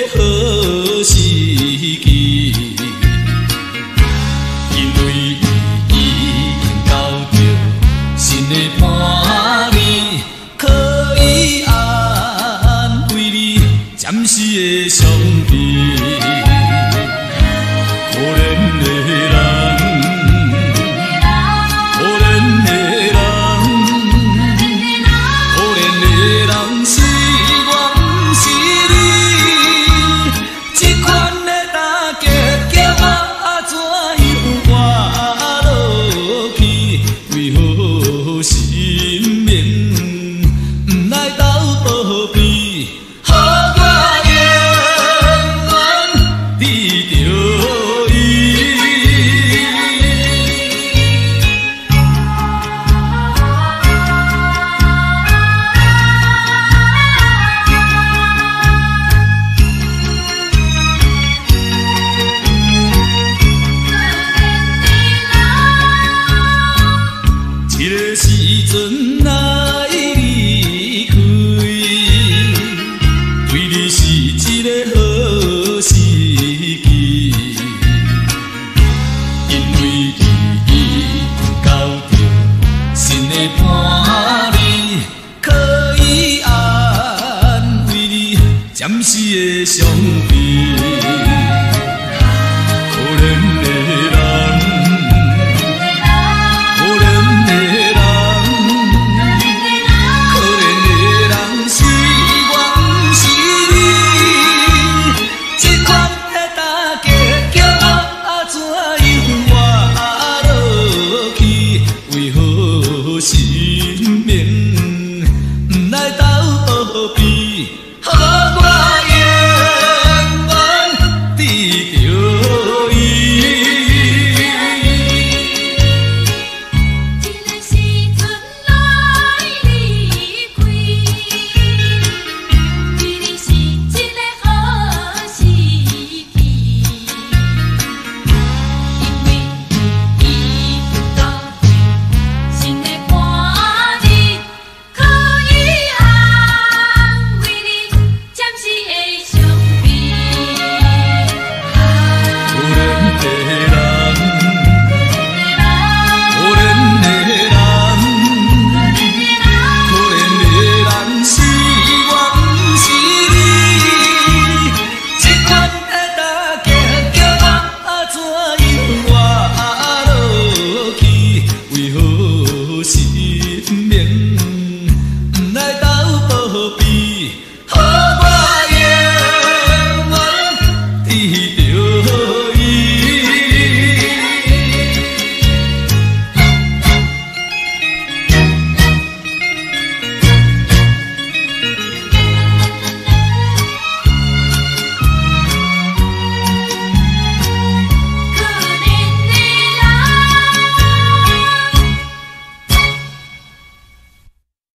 好时机，因为已经到着新的伴侣，可以安慰你暂时的伤悲。可怜的人，可怜的人，可怜的人是我，不是你。这款的打击叫我怎样活落去？为何生命不来斗保庇？好我永远记着伊。这个时阵来离开，对你是一个好时机，因为已到着新的伴侣，可以安慰你暂时的伤悲。可怜的人，可怜的人，可怜的人是我，不是你。这款的打击叫我怎样活落去？为何生命不来斗保庇？好我